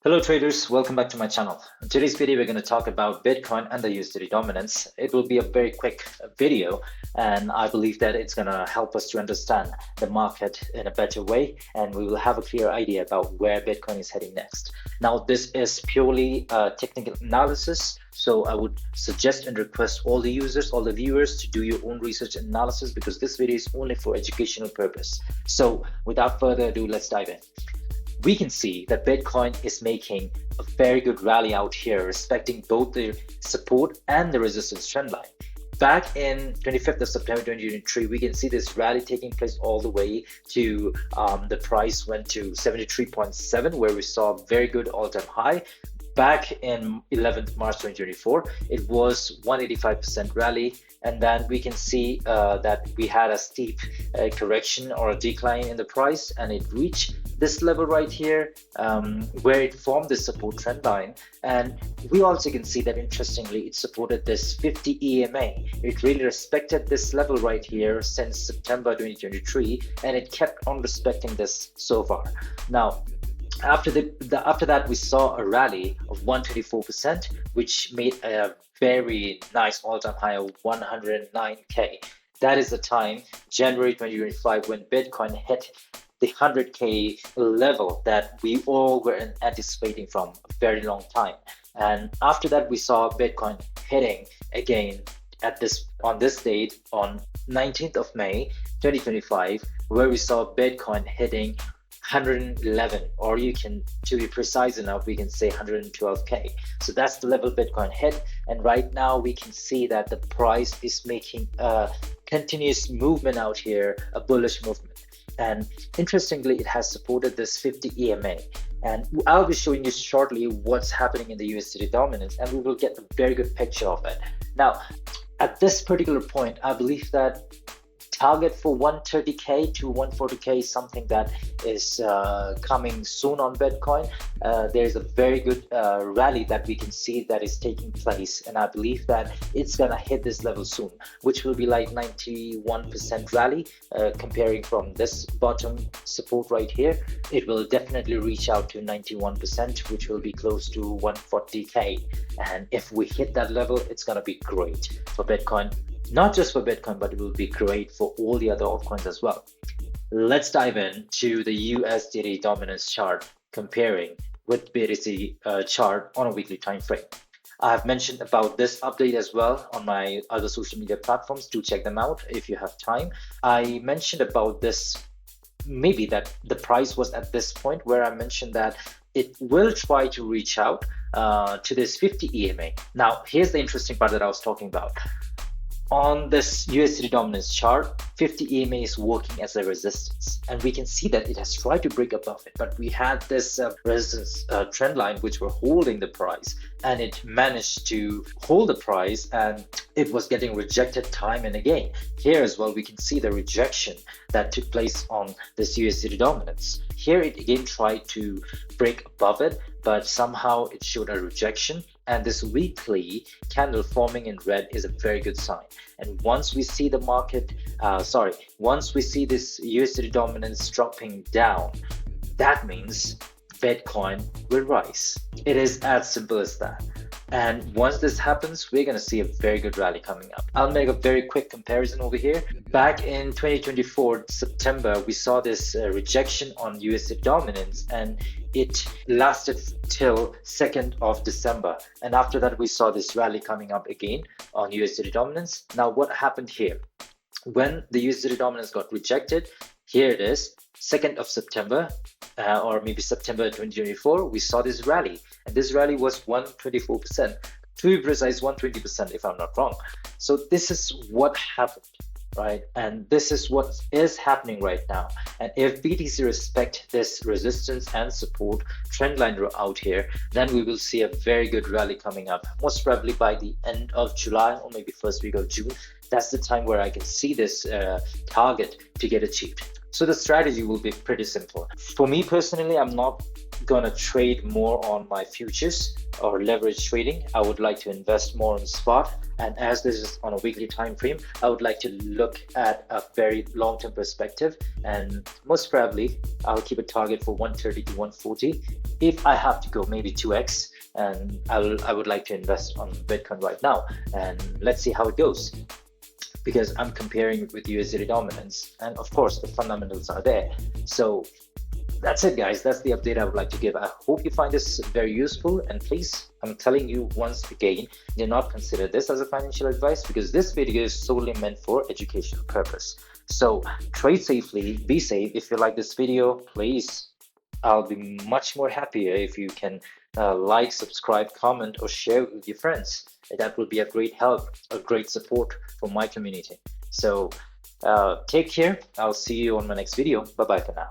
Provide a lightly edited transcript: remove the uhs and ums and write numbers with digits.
Hello traders, welcome back to my channel. In today's video, we're going to talk about Bitcoin and the USDT dominance. It will be a very quick video, and I believe that it's going to help us to understand the market in a better way, and we will have a clear idea about where Bitcoin is heading next. Now, this is purely technical analysis, so I would suggest and request all the users, all the viewers to do your own research and analysis, because this video is only for educational purpose. So without further ado, let's dive in. We can see that Bitcoin is making a very good rally out here, respecting both the support and the resistance trend line. Back in 25th of September 2023, we can see this rally taking place all the way to the price went to 73.7, where we saw a very good all-time high. Back in 11th March 2024, it was 185% rally, and then we can see that we had a steep correction or a decline in the price, and it reached this level right here where it formed this support trend line. And we also can see that, interestingly, it supported this 50 EMA. It really respected this level right here since September 2023, and it kept on respecting this so far. Now, after that, we saw a rally of 124%, which made a very nice all-time high of 109K. That is the time, January 2025, when Bitcoin hit the 100K level that we all were anticipating from a very long time. And after that, we saw Bitcoin hitting again on this date, on 19th of May 2025, where we saw Bitcoin hitting 111, or you can, to be precise enough, we can say 112K. So that's the level Bitcoin hit, and right now we can see that the price is making a continuous movement out here, a bullish movement. And interestingly, it has supported this 50 EMA, and I'll be showing you shortly what's happening in the USDT dominance, and we will get a very good picture of it. Now, at this particular point, I believe that target for 130K to 140K is something that is coming soon on Bitcoin. There's a very good rally that we can see that is taking place, and I believe that it's gonna hit this level soon, which will be like 91% rally. Comparing from this bottom support right here, it will definitely reach out to 91%, which will be close to 140K. And if we hit that level, it's gonna be great for Bitcoin. Not just for Bitcoin, but it will be great for all the other altcoins as well. Let's dive into the USDT dominance chart, comparing with BTC chart on a weekly time frame. I have mentioned about this update as well on my other social media platforms. Do check them out if you have time. I mentioned about this, maybe that the price was at this point where I mentioned that it will try to reach out to this 50 EMA. Now, here's the interesting part that I was talking about. On this USDT dominance chart, 50 EMA is working as a resistance, and we can see that it has tried to break above it, but we had this resistance trend line which were holding the price, and it managed to hold the price, and it was getting rejected time and again. Here as well, we can see the rejection that took place on this USDT dominance. Here it again tried to break above it, but somehow it showed a rejection, and this weekly candle forming in red is a very good sign. And once we see the market, once we see this USDT dominance dropping down, that means Bitcoin will rise. It is as simple as that. And once this happens, we're going to see a very good rally coming up. I'll make a very quick comparison over here. Back in 2024 September, we saw this rejection on USDT dominance, and it lasted till 2nd of December. And after that, we saw this rally coming up again on USDT dominance. Now, what happened here? When the USDT dominance got rejected, here it is, 2nd of September, or maybe September 2024, we saw this rally, and this rally was 124%, to be precise 120% if I'm not wrong. So this is what happened, right? And this is what is happening right now. And if BTC respect this resistance and support trend line out here, then we will see a very good rally coming up, most probably by the end of July or maybe first week of June. That's the time where I can see this target to get achieved. So the strategy will be pretty simple. For me personally, I'm not gonna trade more on my futures or leverage trading. I would like to invest more on spot, and as this is on a weekly time frame, I would like to look at a very long-term perspective, and most probably I'll keep a target for 130 to 140. If I have to go maybe 2x, and I would like to invest on Bitcoin right now, and let's see how it goes, because I'm comparing it with USDT Dominance, and of course the fundamentals are there. So that's it, guys. That's the update I would like to give. I hope you find this very useful, and please, I'm telling you once again, do not consider this as a financial advice, because this video is solely meant for educational purpose. So trade safely, be safe. If you like this video, please, I'll be much more happier if you can like, subscribe, comment, or share with your friends. That will be a great help, a great support for my community. So take care. I'll see you on my next video. Bye bye for now.